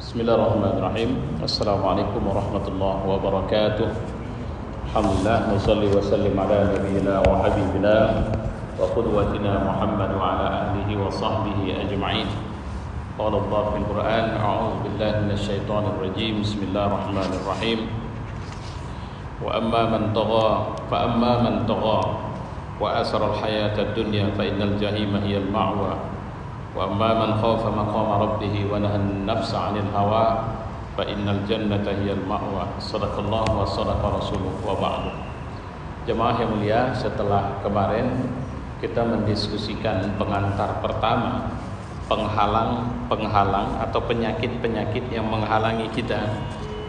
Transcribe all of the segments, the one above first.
Bismillahirrahmanirrahim. Assalamualaikum warahmatullahi wabarakatuh. Alhamdulillah, nusalli wa sallim ala nabiyyina wa habibina wa qudwatina Muhammad wa ala alihi wa sahbihi ajma'in. Qala Allah fil Qur'an, a'udzu billahi minasy syaithanir rajim. Bismillahirrahmanirrahim. Wa amma man tagha wa asara al-hayata ad-dunya fa innal jahima hiya al-ma'wa. Wa amma man khafa maqama rabbih wa nahan nafsa 'anil hawa fa innal jannata hiyal ma'wa. Shadaqallahu wa shadaqa rasuluhu wa ba'du. Jemaah yang mulia, setelah kemarin kita mendiskusikan pengantar pertama, penghalang atau penyakit-penyakit yang menghalangi kita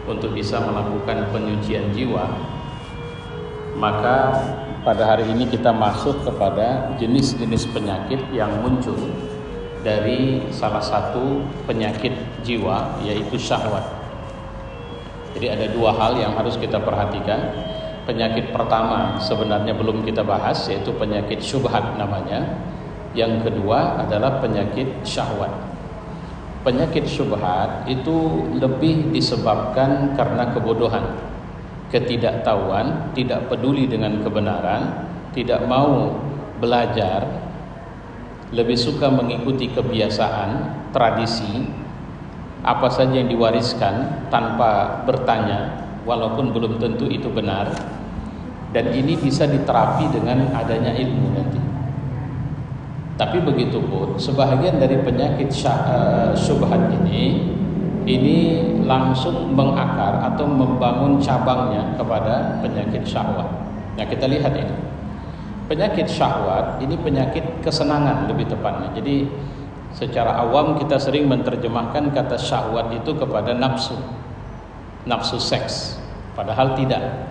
untuk bisa melakukan penyucian jiwa, maka pada hari ini kita masuk kepada jenis-jenis penyakit yang muncul dari salah satu penyakit jiwa, yaitu syahwat. Jadi ada dua hal yang harus kita perhatikan. Penyakit pertama sebenarnya belum kita bahas, yaitu penyakit syubhat namanya. Yang kedua adalah penyakit syahwat. Penyakit syubhat itu lebih disebabkan karena kebodohan, ketidaktahuan, tidak peduli dengan kebenaran, tidak mau belajar, lebih suka mengikuti kebiasaan, tradisi, apa saja yang diwariskan tanpa bertanya, walaupun belum tentu itu benar. Dan ini bisa diterapi dengan adanya ilmu nanti. Tapi begitu pun sebahagian dari penyakit syubhat ini langsung mengakar atau membangun cabangnya kepada penyakit syahwat. Nah, kita lihat ini. Penyakit syahwat ini penyakit kesenangan lebih tepatnya. Jadi secara awam kita sering menerjemahkan kata syahwat itu kepada nafsu seks, padahal tidak.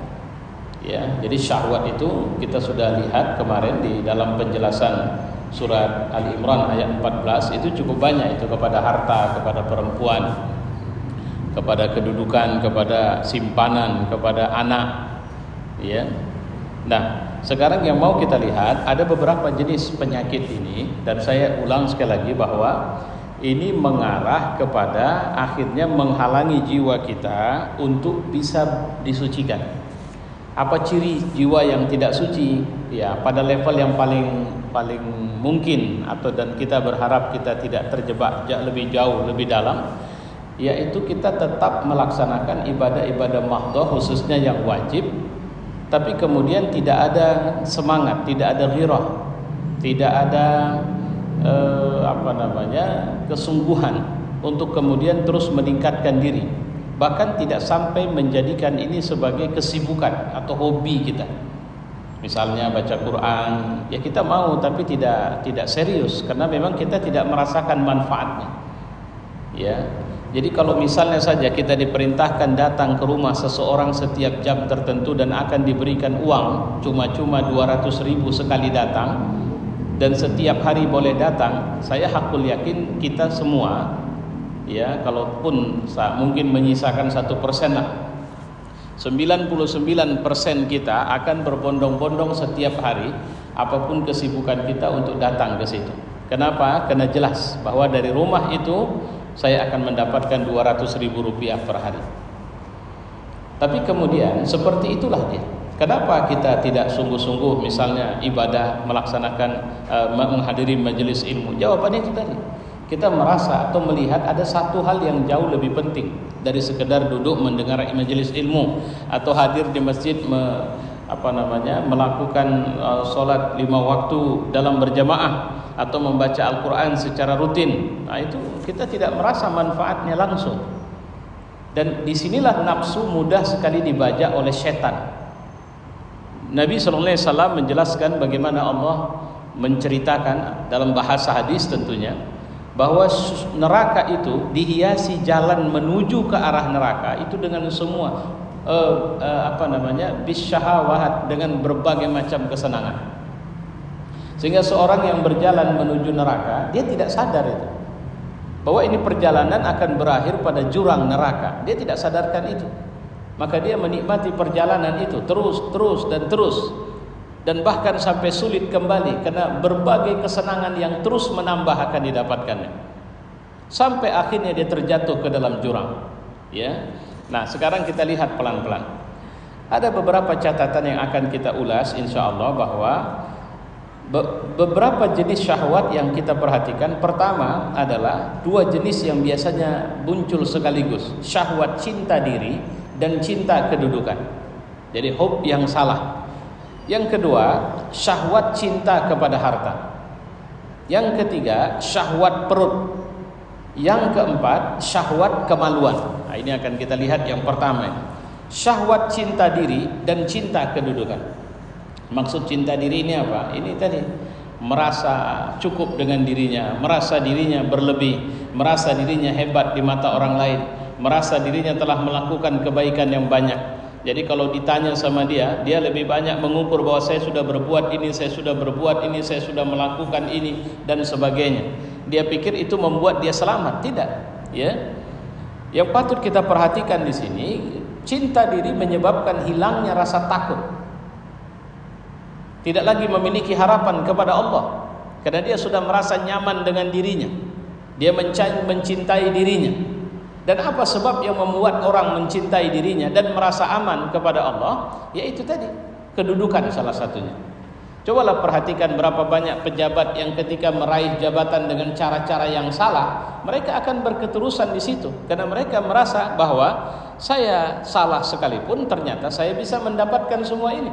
Ya, jadi syahwat itu kita sudah lihat kemarin di dalam penjelasan surat Ali Imran ayat 14, itu cukup banyak, itu kepada harta, kepada perempuan, kepada kedudukan, kepada simpanan, kepada anak. Ya. Nah, sekarang yang mau kita lihat ada beberapa jenis penyakit ini, dan saya ulang sekali lagi bahwa ini mengarah kepada akhirnya menghalangi jiwa kita untuk bisa disucikan. Apa ciri jiwa yang tidak suci? Ya, pada level yang paling mungkin, atau dan kita berharap kita tidak terjebak lebih jauh, lebih dalam, yaitu kita tetap melaksanakan ibadah-ibadah mahdhah khususnya yang wajib, tapi kemudian tidak ada semangat, tidak ada ghirah, tidak ada kesungguhan untuk kemudian terus meningkatkan diri, bahkan tidak sampai menjadikan ini sebagai kesibukan atau hobi kita. Misalnya baca Quran, ya kita mau, tapi tidak serius, karena memang kita tidak merasakan manfaatnya. Ya. Jadi kalau misalnya saja kita diperintahkan datang ke rumah seseorang setiap jam tertentu dan akan diberikan uang cuma-cuma 200.000 sekali datang, dan setiap hari boleh datang, saya hakul yakin kita semua, ya, kalaupun mungkin menyisakan 1% lah, 99% kita akan berbondong-bondong setiap hari, apapun kesibukan kita, untuk datang ke situ. Kenapa? Karena jelas bahwa dari rumah itu saya akan mendapatkan 200.000 rupiah per hari. Tapi kemudian seperti itulah dia. Kenapa kita tidak sungguh-sungguh misalnya ibadah, melaksanakan menghadiri majelis ilmu? Jawabannya itu tadi. Kita merasa atau melihat ada satu hal yang jauh lebih penting dari sekedar duduk mendengar majelis ilmu atau hadir di masjid melakukan sholat 5 waktu dalam berjamaah atau membaca Al-Quran secara rutin. Nah, itu kita tidak merasa manfaatnya langsung. Dan disinilah nafsu mudah sekali dibajak oleh setan. Nabi SAW menjelaskan bagaimana Allah menceritakan dalam bahasa hadis tentunya, bahwa neraka itu dihiasi jalan menuju ke arah neraka itu dengan semua bisyahawat, dengan berbagai macam kesenangan. Sehingga seorang yang berjalan menuju neraka, dia tidak sadar itu, bahwa ini perjalanan akan berakhir pada jurang neraka. Dia tidak sadarkan itu. Maka dia menikmati perjalanan itu terus, dan bahkan sampai sulit kembali, karena berbagai kesenangan yang terus menambah akan didapatkannya. sampai akhirnya dia terjatuh ke dalam jurang. Ya. Nah, sekarang kita lihat pelan-pelan. Ada beberapa catatan yang akan kita ulas insyaallah, bahwa beberapa jenis syahwat yang kita perhatikan. Pertama adalah dua jenis yang biasanya muncul sekaligus, syahwat cinta diri dan cinta kedudukan. Jadi hub yang salah. Yang kedua, syahwat cinta kepada harta. Yang ketiga, syahwat perut. Yang keempat, syahwat kemaluan. Nah, ini akan kita lihat yang pertama, syahwat cinta diri dan cinta kedudukan. Maksud cinta diri ini apa? Ini tadi, merasa cukup dengan dirinya, merasa dirinya berlebih, merasa dirinya hebat di mata orang lain, merasa dirinya telah melakukan kebaikan yang banyak. Jadi kalau ditanya sama dia lebih banyak mengukur bahwa saya sudah berbuat ini, saya sudah berbuat ini, saya sudah melakukan ini dan sebagainya. Dia pikir itu membuat dia selamat. Tidak, ya. Yang patut kita perhatikan di sini, cinta diri menyebabkan hilangnya rasa takut. Tidak lagi memiliki harapan kepada Allah, karena dia sudah merasa nyaman dengan dirinya. Dia mencintai dirinya. Dan apa sebab yang membuat orang mencintai dirinya dan merasa aman kepada Allah? Yaitu tadi, kedudukan salah satunya. Cobalah perhatikan berapa banyak pejabat yang ketika meraih jabatan dengan cara-cara yang salah, mereka akan berketerusan di situ, karena mereka merasa bahwa saya salah sekalipun ternyata saya bisa mendapatkan semua ini.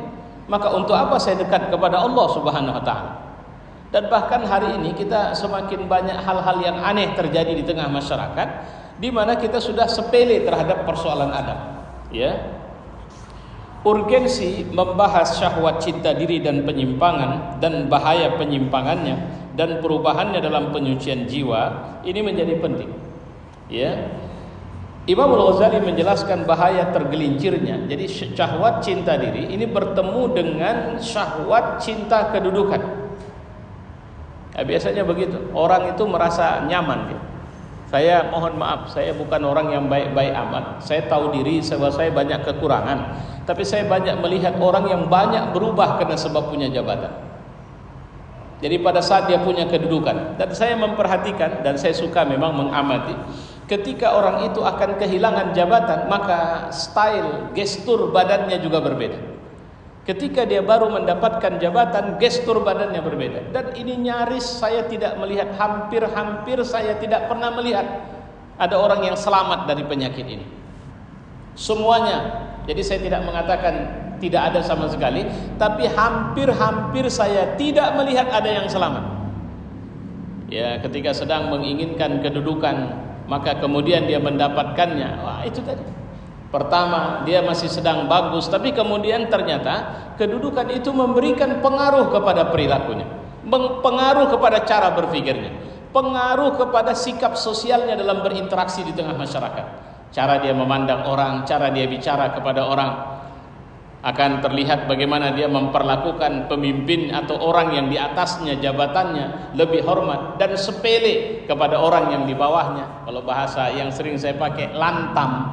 Maka untuk apa saya dekat kepada Allah Subhanahu wa taala? Dan bahkan hari ini kita semakin banyak hal-hal yang aneh terjadi di tengah masyarakat, di mana kita sudah sepele terhadap persoalan adab. Ya. Urgensi membahas syahwat cinta diri dan penyimpangan dan bahaya penyimpangannya dan perubahannya dalam penyucian jiwa ini menjadi penting. Ya. Imam Al-Ghazali menjelaskan bahaya tergelincirnya. Jadi syahwat cinta diri ini bertemu dengan syahwat cinta kedudukan. Ya, biasanya begitu. Orang itu merasa nyaman. Ya. Saya mohon maaf, saya bukan orang yang baik-baik amat. Saya tahu diri bahwa saya banyak kekurangan. Tapi saya banyak melihat orang yang banyak berubah karena sebab punya jabatan. Jadi pada saat dia punya kedudukan, dan saya memperhatikan dan saya suka memang mengamati, ketika orang itu akan kehilangan jabatan, maka style, gestur badannya juga berbeda. Ketika dia baru mendapatkan jabatan, gestur badannya berbeda. Dan ini nyaris saya tidak melihat, hampir saya tidak pernah melihat ada orang yang selamat dari penyakit ini. Semuanya. Jadi saya tidak mengatakan tidak ada sama sekali, tapi hampir saya tidak melihat ada yang selamat. Ya, ketika sedang menginginkan kedudukan, maka kemudian dia mendapatkannya. Wah, itu tadi. Pertama, dia masih sedang bagus, tapi kemudian ternyata kedudukan itu memberikan pengaruh kepada perilakunya, pengaruh kepada cara berpikirnya, pengaruh kepada sikap sosialnya dalam berinteraksi di tengah masyarakat. Cara dia memandang orang, cara dia bicara kepada orang, akan terlihat bagaimana dia memperlakukan pemimpin atau orang yang di atasnya jabatannya lebih hormat dan sepele kepada orang yang di bawahnya. Kalau bahasa yang sering saya pakai, lantam.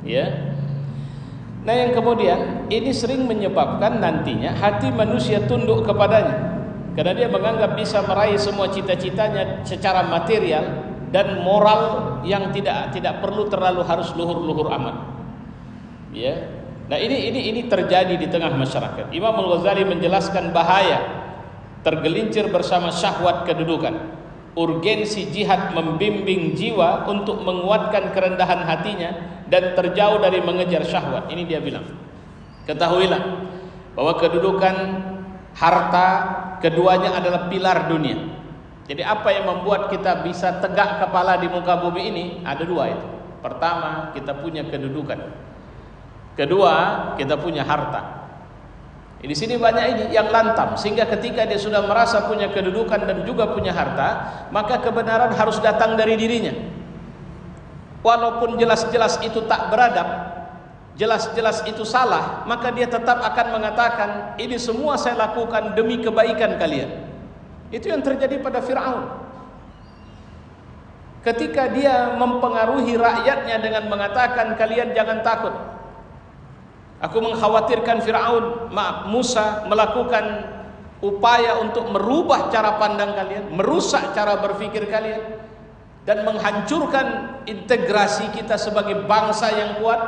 Ya. Nah, yang kemudian ini sering menyebabkan nantinya hati manusia tunduk kepadanya, karena dia menganggap bisa meraih semua cita-citanya secara material dan moral yang tidak perlu terlalu harus luhur-luhur amat. Ya. Nah, ini terjadi di tengah masyarakat. Imam Al-Ghazali menjelaskan bahaya tergelincir bersama syahwat kedudukan. Urgensi jihad membimbing jiwa untuk menguatkan kerendahan hatinya dan terjauh dari mengejar syahwat. Ini dia bilang, ketahuilah bahwa kedudukan, harta, keduanya adalah pilar dunia. Jadi apa yang membuat kita bisa tegak kepala di muka bumi ini? Ada dua itu. Pertama, kita punya kedudukan. Kedua, kita punya harta. Di sini banyak ini yang lantam, sehingga ketika dia sudah merasa punya kedudukan dan juga punya harta, maka kebenaran harus datang dari dirinya. Walaupun jelas-jelas itu tak beradab, jelas-jelas itu salah, maka dia tetap akan mengatakan, ini semua saya lakukan demi kebaikan kalian. Itu yang terjadi pada Fir'aun. Ketika dia mempengaruhi rakyatnya dengan mengatakan, kalian jangan takut, aku mengkhawatirkan Musa melakukan upaya untuk merubah cara pandang kalian, merusak cara berpikir kalian. dan menghancurkan integrasi kita sebagai bangsa yang kuat,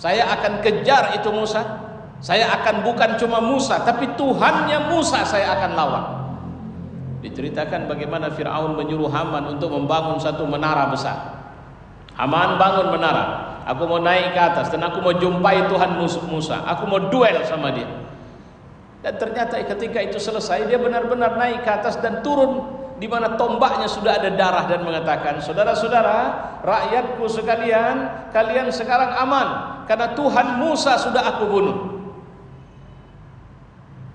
saya akan kejar itu Musa. Saya akan bukan cuma Musa, tapi Tuhannya Musa saya akan lawan. Diceritakan bagaimana Fir'aun menyuruh Haman untuk membangun satu menara besar. Haman bangun menara, aku mau naik ke atas dan aku mau jumpai Tuhan Musa, aku mau duel sama dia. Dan ternyata ketika itu selesai, dia benar-benar naik ke atas dan turun di mana tombaknya sudah ada darah dan mengatakan, saudara-saudara, rakyatku sekalian, kalian sekarang aman karena Tuhan Musa sudah aku bunuh.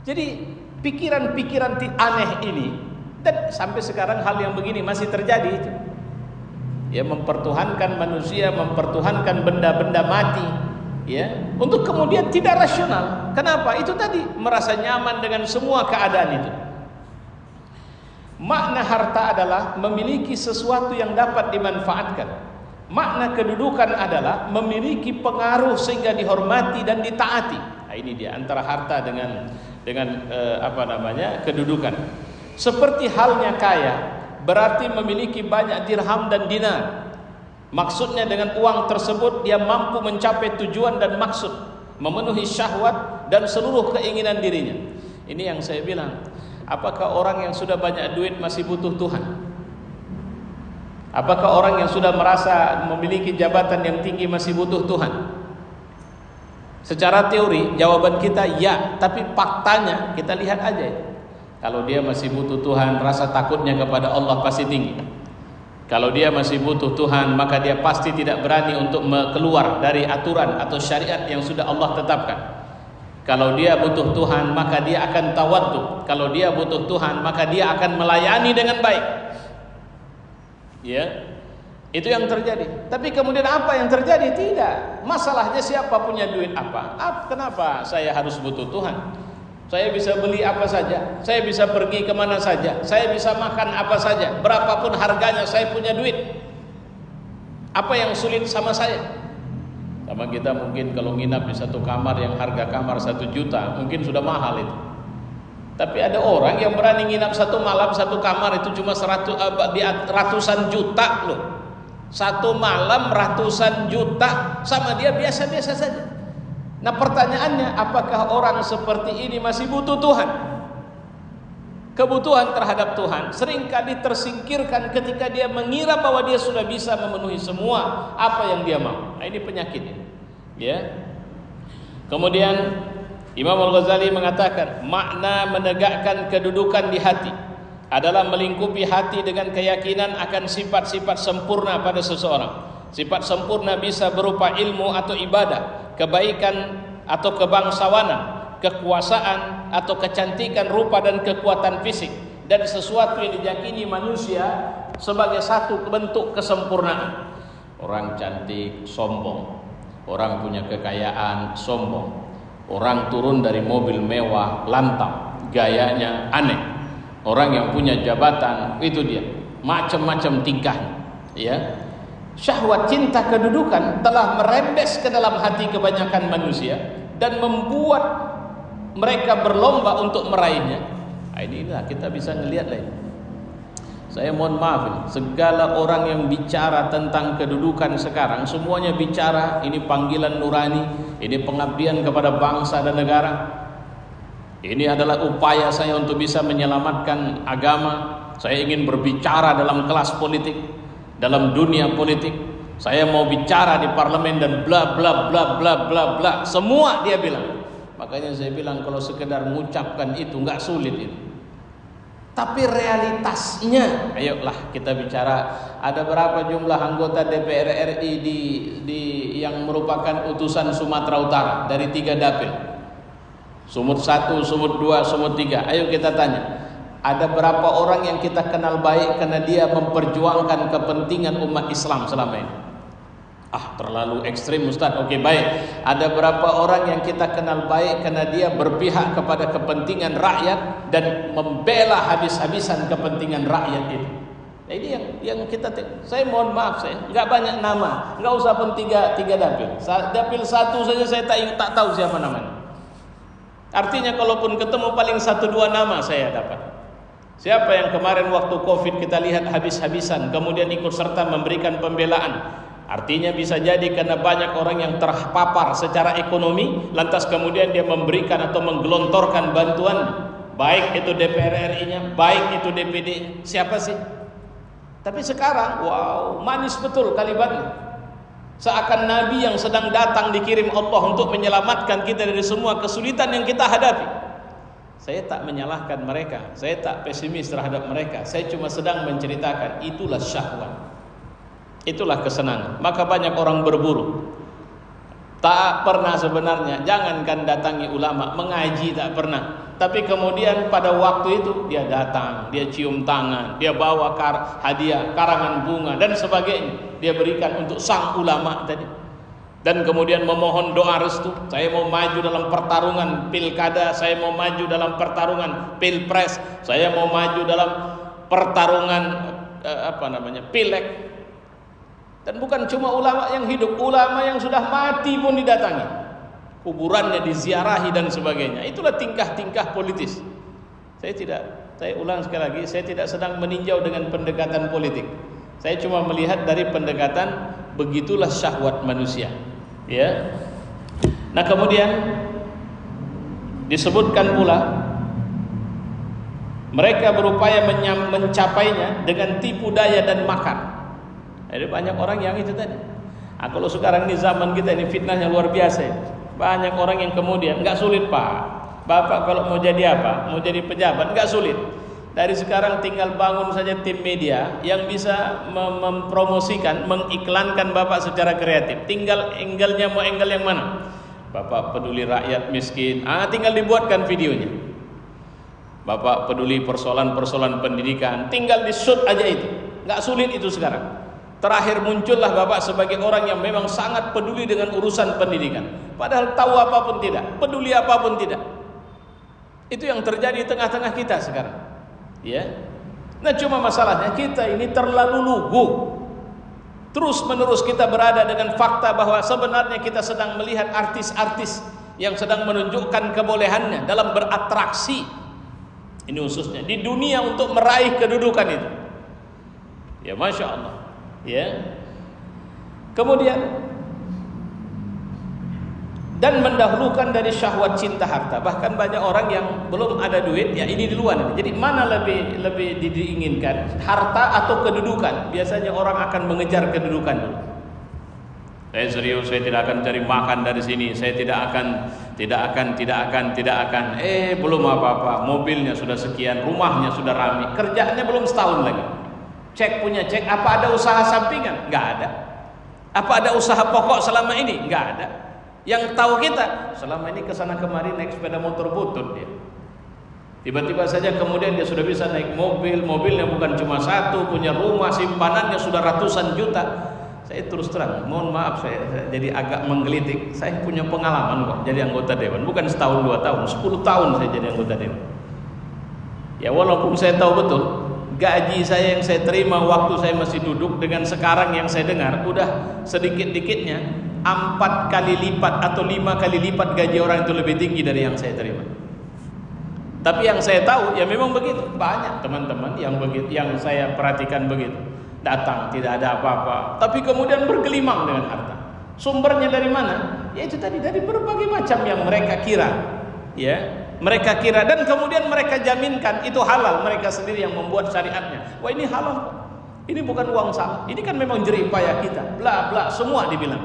Jadi pikiran-pikiran aneh ini, dan sampai sekarang hal yang begini masih terjadi. Ya, mempertuhankan manusia, mempertuhankan benda-benda mati, ya, untuk kemudian tidak rasional. Kenapa? Itu tadi, merasa nyaman dengan semua keadaan itu. Makna harta adalah memiliki sesuatu yang dapat dimanfaatkan. Makna kedudukan adalah memiliki pengaruh sehingga dihormati dan ditaati. Nah, ini dia antara harta dengan kedudukan. Seperti halnya kaya, berarti memiliki banyak dirham dan dinar. Maksudnya dengan uang tersebut dia mampu mencapai tujuan dan maksud, memenuhi syahwat dan seluruh keinginan dirinya. Ini yang saya bilang, apakah orang yang sudah banyak duit masih butuh Tuhan? Apakah orang yang sudah merasa memiliki jabatan yang tinggi masih butuh Tuhan? Secara teori jawaban kita ya, tapi faktanya kita lihat aja. Kalau dia masih butuh Tuhan, rasa takutnya kepada Allah pasti tinggi. Kalau dia masih butuh Tuhan, maka dia pasti tidak berani untuk keluar dari aturan atau syariat yang sudah Allah tetapkan. Kalau dia butuh Tuhan, maka dia akan tawaddu. Kalau dia butuh Tuhan, maka dia akan melayani dengan baik. Ya, itu yang terjadi. Tapi kemudian apa yang terjadi? Tidak. Masalahnya siapa punya duit apa? Kenapa saya harus butuh Tuhan? Saya bisa beli apa saja, saya bisa pergi kemana saja, saya bisa makan apa saja, berapapun harganya, saya punya duit. Apa yang sulit sama saya? Sama kita mungkin kalau nginap di satu kamar yang harga kamar 1 juta, mungkin sudah mahal itu. Tapi ada orang yang berani nginap satu malam satu kamar itu cuma ratusan juta loh. Satu malam ratusan juta, sama dia biasa-biasa saja. Nah pertanyaannya, apakah orang seperti ini masih butuh Tuhan? Kebutuhan terhadap Tuhan seringkali tersingkirkan ketika dia mengira bahwa dia sudah bisa memenuhi semua apa yang dia mau. Nah, ini penyakitnya. Ya. Kemudian Imam Al-Ghazali mengatakan, makna menegakkan kedudukan di hati adalah melingkupi hati dengan keyakinan akan sifat-sifat sempurna pada seseorang. Sifat sempurna bisa berupa ilmu atau ibadah, kebaikan atau kebangsawanan, kekuasaan atau kecantikan rupa dan kekuatan fisik, dan sesuatu yang diyakini manusia sebagai satu bentuk kesempurnaan. Orang cantik sombong, orang punya kekayaan sombong, orang turun dari mobil mewah lantang, gayanya aneh, orang yang punya jabatan itu dia macam-macam tingkahnya, ya. Syahwat cinta kedudukan telah merembes ke dalam hati kebanyakan manusia dan membuat mereka berlomba untuk meraihnya. Nah, inilah kita bisa ngelihat lagi. Saya mohon maaf, segala orang yang bicara tentang kedudukan sekarang semuanya bicara ini panggilan nurani, ini pengabdian kepada bangsa dan negara. Ini adalah upaya saya untuk bisa menyelamatkan agama. Saya ingin berbicara dalam kelas politik, dalam dunia politik, saya mau bicara di parlemen dan bla bla bla bla bla bla, semua dia bilang. Makanya saya bilang kalau sekedar mengucapkan itu nggak sulit itu. Tapi realitasnya, ayolah kita bicara. Ada berapa jumlah anggota DPR RI yang merupakan utusan Sumatera Utara dari 3 dapil? Sumut 1, Sumut 2, Sumut 3. Ayo kita tanya. Ada berapa orang yang kita kenal baik karena dia memperjuangkan kepentingan umat Islam selama ini? Terlalu ekstrim Ustaz. Oke, baik. Ada berapa orang yang kita kenal baik karena dia berpihak kepada kepentingan rakyat dan membela habis-habisan kepentingan rakyat itu? Nah, ini yang kita. Saya mohon maaf, saya nggak banyak nama, nggak usah pun tiga dapil. Dapil 1 saja saya tak tahu siapa namanya. Artinya kalaupun ketemu paling 1-2 nama saya dapat. Siapa yang kemarin waktu Covid kita lihat habis-habisan, kemudian ikut serta memberikan pembelaan? Artinya bisa jadi karena banyak orang yang terpapar secara ekonomi, lantas kemudian dia memberikan atau menggelontorkan bantuan, baik itu DPR RI-nya, baik itu DPD. Siapa sih? Tapi sekarang, wow, manis betul kalimatnya. Seakan Nabi yang sedang datang dikirim Allah untuk menyelamatkan kita dari semua kesulitan yang kita hadapi. Saya tak menyalahkan mereka, saya tak pesimis terhadap mereka. Saya cuma sedang menceritakan itulah syahwat, itulah kesenangan. Maka banyak orang berburu. Tak pernah sebenarnya, jangankan datangi ulama, mengaji tak pernah. Tapi kemudian pada waktu itu dia datang, dia cium tangan, dia bawa hadiah, karangan bunga dan sebagainya. Dia berikan untuk sang ulama tadi. Dan kemudian memohon doa restu. Saya mau maju dalam pertarungan pilkada, saya mau maju dalam pertarungan pilpres, saya mau maju dalam pertarungan pileg. Dan bukan cuma ulama yang hidup, ulama yang sudah mati pun didatangi, kuburannya diziarahi dan sebagainya. Itulah tingkah-tingkah politis. Saya ulang sekali lagi, saya tidak sedang meninjau dengan pendekatan politik. Saya cuma melihat dari pendekatan begitulah syahwat manusia. Ya. Nah, kemudian disebutkan pula mereka berupaya mencapainya dengan tipu daya dan makar. Jadi banyak orang yang itu tadi. Kalau sekarang ini zaman kita ini fitnahnya luar biasa. Banyak orang yang kemudian nggak sulit Pak. Bapak kalau mau jadi apa? Mau jadi pejabat nggak sulit. Dari sekarang tinggal bangun saja tim media yang bisa mempromosikan, mengiklankan Bapak secara kreatif. Tinggal angle-nya mau angle yang mana? Bapak peduli rakyat miskin, tinggal dibuatkan videonya. Bapak peduli persoalan-persoalan pendidikan, tinggal di-shoot aja itu. Nggak sulit itu sekarang. Terakhir muncullah Bapak sebagai orang yang memang sangat peduli dengan urusan pendidikan. Padahal tahu apapun tidak, peduli apapun tidak. Itu yang terjadi di tengah-tengah kita sekarang. Ya. Nah, cuma masalahnya kita ini terlalu lugu. Terus menerus kita berada dengan fakta bahwa sebenarnya kita sedang melihat artis-artis yang sedang menunjukkan kebolehannya dalam beratraksi. Ini khususnya di dunia untuk meraih kedudukan itu. Ya, Masya Allah. Ya. Kemudian dan mendahulukan dari syahwat cinta harta. Bahkan banyak orang yang belum ada duit, ya ini di luar. Jadi mana lebih diinginkan, harta atau kedudukan? Biasanya orang akan mengejar kedudukan dulu. Saya serius, saya tidak akan cari makan dari sini. Saya tidak akan. Belum apa-apa. Mobilnya sudah sekian, rumahnya sudah ramai, kerjaannya belum setahun lagi. Cek punya cek. Apa ada usaha sampingan? Nggak ada. Apa ada usaha pokok selama ini? Nggak ada. Yang tahu kita selama ini kesana kemari naik sepeda motor butut dia. Tiba-tiba saja kemudian dia sudah bisa naik mobil, mobilnya bukan cuma satu, punya rumah, simpanannya sudah ratusan juta. Saya terus terang, mohon maaf saya jadi agak menggelitik. Saya punya pengalaman kok jadi anggota dewan, bukan setahun 2 tahun, 10 tahun saya jadi anggota dewan. Ya walaupun saya tahu betul gaji saya yang saya terima waktu saya masih duduk dengan sekarang yang saya dengar udah sedikit-dikitnya 4 kali lipat atau 5 kali lipat gaji orang itu lebih tinggi dari yang saya terima. Tapi yang saya tahu ya memang begitu. Banyak teman-teman yang begitu, yang saya perhatikan begitu. Datang tidak ada apa-apa, tapi kemudian bergelimang dengan harta. Sumbernya dari mana? Ya itu tadi dari berbagai macam yang mereka kira. Ya, mereka kira dan kemudian mereka jaminkan itu halal. Mereka sendiri yang membuat syariatnya. Wah, ini halal. Ini bukan uang salah. Ini kan memang jerih payah kita. Bla bla semua dibilang.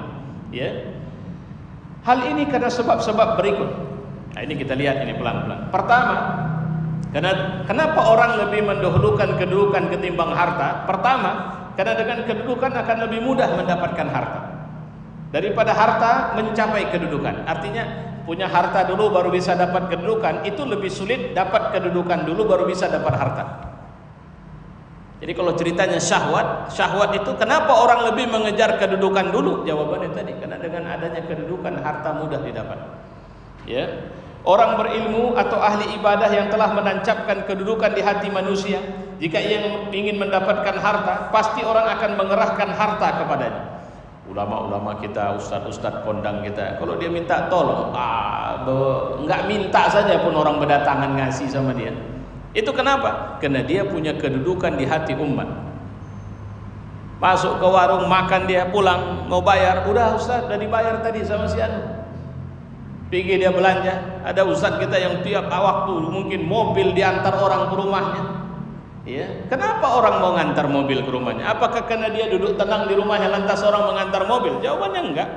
Ya, hal ini karena sebab-sebab berikut. Nah, ini kita lihat ini pelan-pelan. Pertama, kenapa orang lebih mendahulukan kedudukan ketimbang harta? Pertama, karena dengan kedudukan akan lebih mudah mendapatkan harta daripada harta mencapai kedudukan. Artinya punya harta dulu baru bisa dapat kedudukan, itu lebih sulit dapat kedudukan dulu baru bisa dapat harta. Jadi kalau ceritanya syahwat itu kenapa orang lebih mengejar kedudukan dulu? Jawabannya tadi, karena dengan adanya kedudukan harta mudah didapat. Ya. Orang berilmu atau ahli ibadah yang telah menancapkan kedudukan di hati manusia, jika ia ingin mendapatkan harta, pasti orang akan mengerahkan harta kepadanya. Ulama-ulama kita, ustadz-ustadz kondang kita, kalau dia minta tolong, nggak minta saja pun orang berdatangan ngasih sama dia. Itu kenapa? Karena dia punya kedudukan di hati umat. Masuk ke warung, makan, dia pulang mau bayar, udah Ustaz udah dibayar tadi sama si anu. Pergi dia belanja, ada ustaz kita yang tiap waktu mungkin mobil diantar orang ke rumahnya. Ya, kenapa orang mau ngantar mobil ke rumahnya? Apakah karena dia duduk tenang di rumahnya lantas orang mengantar mobil? Jawabannya enggak.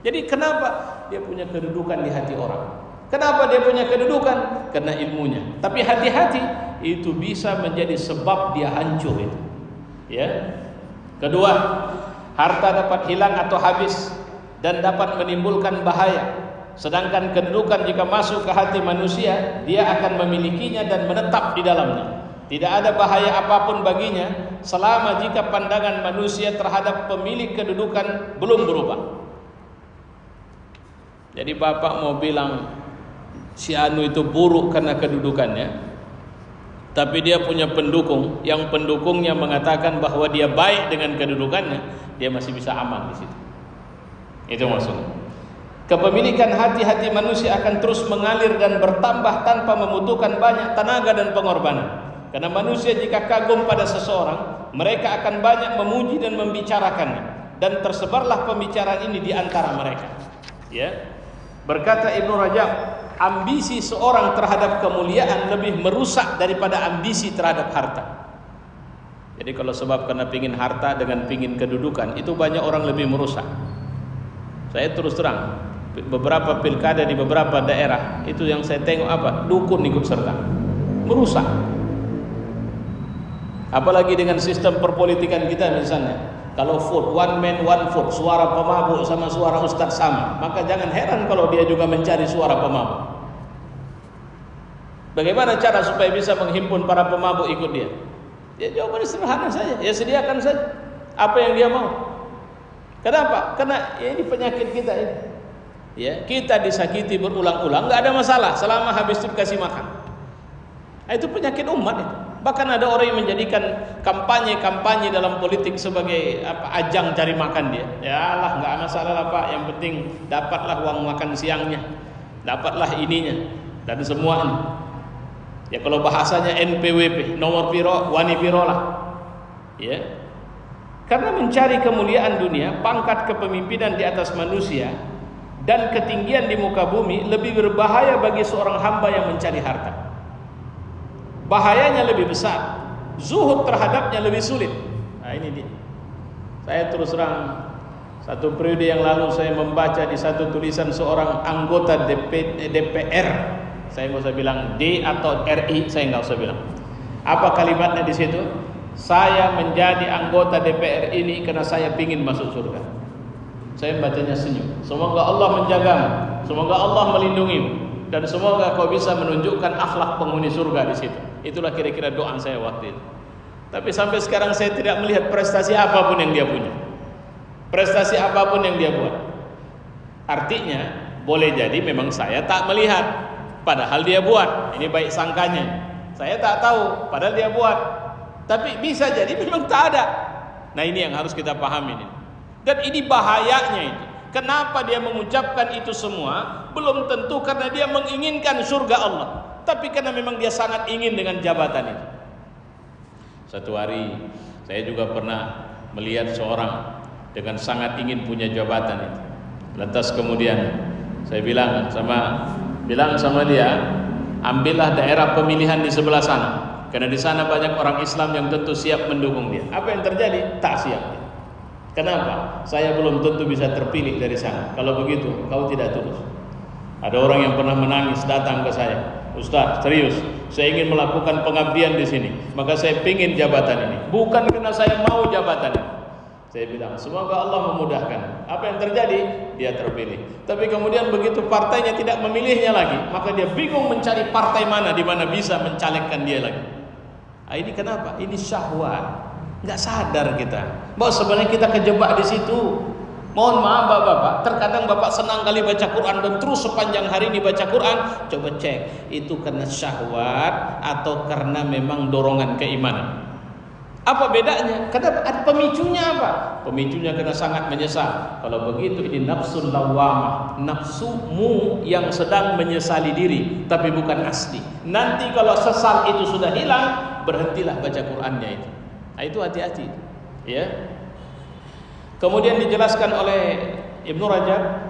Jadi kenapa? Dia punya kedudukan di hati orang. Kenapa dia punya kedudukan? Karena ilmunya. Tapi hati-hati, itu bisa menjadi sebab dia hancur itu. Ya. Kedua, harta dapat hilang atau habis dan dapat menimbulkan bahaya. Sedangkan kedudukan jika masuk ke hati manusia, dia akan memilikinya dan menetap di dalamnya. Tidak ada bahaya apapun baginya selama jika pandangan manusia terhadap pemilik kedudukan belum berubah. Jadi bapak mau bilang si anu itu buruk karena kedudukannya, tapi dia punya pendukung yang pendukungnya mengatakan bahwa dia baik dengan kedudukannya, dia masih bisa aman di situ. Itu maksudnya. Kepemilikan hati-hati manusia akan terus mengalir dan bertambah tanpa membutuhkan banyak tenaga dan pengorbanan. Karena manusia jika kagum pada seseorang, mereka akan banyak memuji dan membicarakannya, dan tersebarlah pembicaraan ini di antara mereka. Ya. Berkata Ibnu Rajab, ambisi seorang terhadap kemuliaan lebih merusak daripada ambisi terhadap harta. Jadi kalau sebab karena pingin harta dengan pingin kedudukan, itu banyak orang lebih merusak. Saya terus terang, beberapa pilkada di beberapa daerah itu yang saya tengok apa? Dukun ikut serta, merusak. Apalagi dengan sistem perpolitikan kita misalnya, kalau vote one man one vote, suara pemabuk sama suara ustadz sama, maka jangan heran kalau dia juga mencari suara pemabuk. Bagaimana cara supaya bisa menghimpun para pemabuk ikut dia? Ya jawabannya sederhana saja, ya sediakan saja apa yang dia mau. Kenapa? Karena ya ini penyakit kita ini. Ya, kita disakiti berulang-ulang, nggak ada masalah selama habis itu kasih makan. Nah, itu penyakit umat itu. Bahkan ada orang yang menjadikan kampanye dalam politik sebagai ajang cari makan dia. Ya Allah, nggak masalah lah Pak, yang penting dapatlah uang makan siangnya, dapatlah ininya dan semuanya. Ya kalau bahasanya NPWP, nomor piro, wani piro lah. Ya. Karena mencari kemuliaan dunia, pangkat kepemimpinan di atas manusia dan ketinggian di muka bumi lebih berbahaya bagi seorang hamba yang mencari harta. Bahayanya lebih besar, zuhud terhadapnya lebih sulit. Nah ini dia. Saya terus terang, satu periode yang lalu saya membaca di satu tulisan seorang anggota DPR. Saya nggak usah bilang D atau RI, saya nggak usah bilang. Apa kalimatnya di situ? Saya menjadi anggota DPR ini karena saya ingin masuk surga. Saya membacanya senyum. Semoga Allah menjagamu, semoga Allah melindungimu, dan semoga kau bisa menunjukkan akhlak penghuni surga di situ. Itulah kira-kira doa saya waktu itu. Tapi sampai sekarang saya tidak melihat prestasi apapun yang dia punya, prestasi apapun yang dia buat. Artinya boleh jadi memang saya tak melihat, padahal dia buat. Ini baik sangkanya. Saya tak tahu, padahal dia buat. Tapi bisa jadi memang tak ada. Nah ini yang harus kita pahami ini. Dan ini bahayanya itu. Kenapa dia mengucapkan itu semua? Belum tentu karena dia menginginkan surga Allah, tapi karena memang dia sangat ingin dengan jabatan itu. Satu hari saya juga pernah melihat seorang dengan sangat ingin punya jabatan itu. Lantas kemudian saya bilang sama dia, ambillah daerah pemilihan di sebelah sana, karena di sana banyak orang Islam yang tentu siap mendukung dia. Apa yang terjadi? Tak siap. Kenapa? Saya belum tentu bisa terpilih dari sana. Kalau begitu, kau tidak tulus. Ada orang yang pernah menangis datang ke saya, Ustaz, serius, saya ingin melakukan pengabdian di sini, maka saya ingin jabatan ini. Bukan karena saya mau jabatan ini. Saya bilang, semoga Allah memudahkan. Apa yang terjadi? Dia terpilih. Tapi kemudian begitu partainya tidak memilihnya lagi, maka dia bingung mencari partai mana di mana bisa mencalekkan dia lagi. Nah, ini kenapa? Ini syahwat. Nggak sadar kita bahwa sebenarnya kita kejebak di situ. Mohon maaf bapak-bapak, terkadang bapak senang kali baca Quran dan terus sepanjang hari ini baca Quran. Coba cek, itu karena syahwat atau karena memang dorongan keimanan. Apa bedanya? Karena ada pemicunya apa? Pemicunya karena sangat menyesal. Kalau begitu ini nafsul lawamah, nafsumu yang sedang menyesali diri, tapi bukan asli. Nanti kalau sesal itu sudah hilang, berhentilah baca Qur'annya itu. Nah, itu hati-hati, ya. Kemudian dijelaskan oleh Ibnu Rajab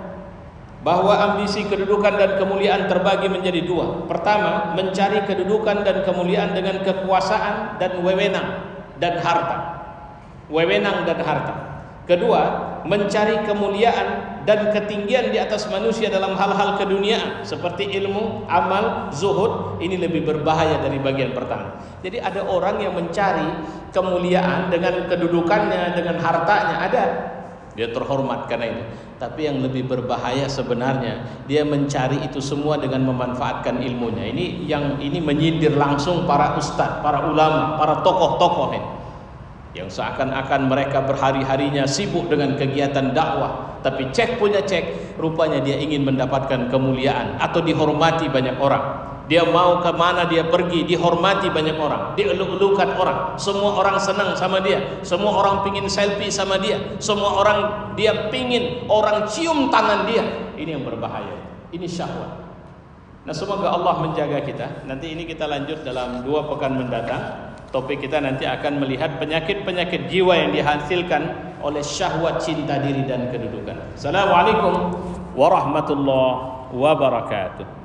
bahwa ambisi kedudukan dan kemuliaan terbagi menjadi dua. Pertama, mencari kedudukan dan kemuliaan dengan kekuasaan dan wewenang dan harta. Wewenang dan harta. Kedua, mencari kemuliaan dan ketinggian di atas manusia dalam hal-hal keduniaan seperti ilmu, amal, zuhud. Ini lebih berbahaya dari bagian pertama. Jadi ada orang yang mencari kemuliaan dengan kedudukannya, dengan hartanya, ada. Dia terhormat karena itu. Tapi yang lebih berbahaya sebenarnya, dia mencari itu semua dengan memanfaatkan ilmunya. Ini menyindir langsung para ustadz, para ulama, para tokoh-tokoh ini, yang seakan-akan mereka berhari-harinya sibuk dengan kegiatan dakwah, tapi cek punya cek, rupanya dia ingin mendapatkan kemuliaan atau dihormati banyak orang. Dia mau kemana dia pergi, dihormati banyak orang, dieluk-elukan orang, semua orang senang sama dia, semua orang pingin selfie sama dia, semua orang dia pingin orang cium tangan dia. Ini yang berbahaya, ini syahwat. Nah, semoga Allah menjaga kita. Nanti ini kita lanjut dalam 2 pekan mendatang. Topik kita nanti akan melihat penyakit-penyakit jiwa yang dihasilkan oleh syahwat cinta diri dan kedudukan. Assalamualaikum warahmatullahi wabarakatuh.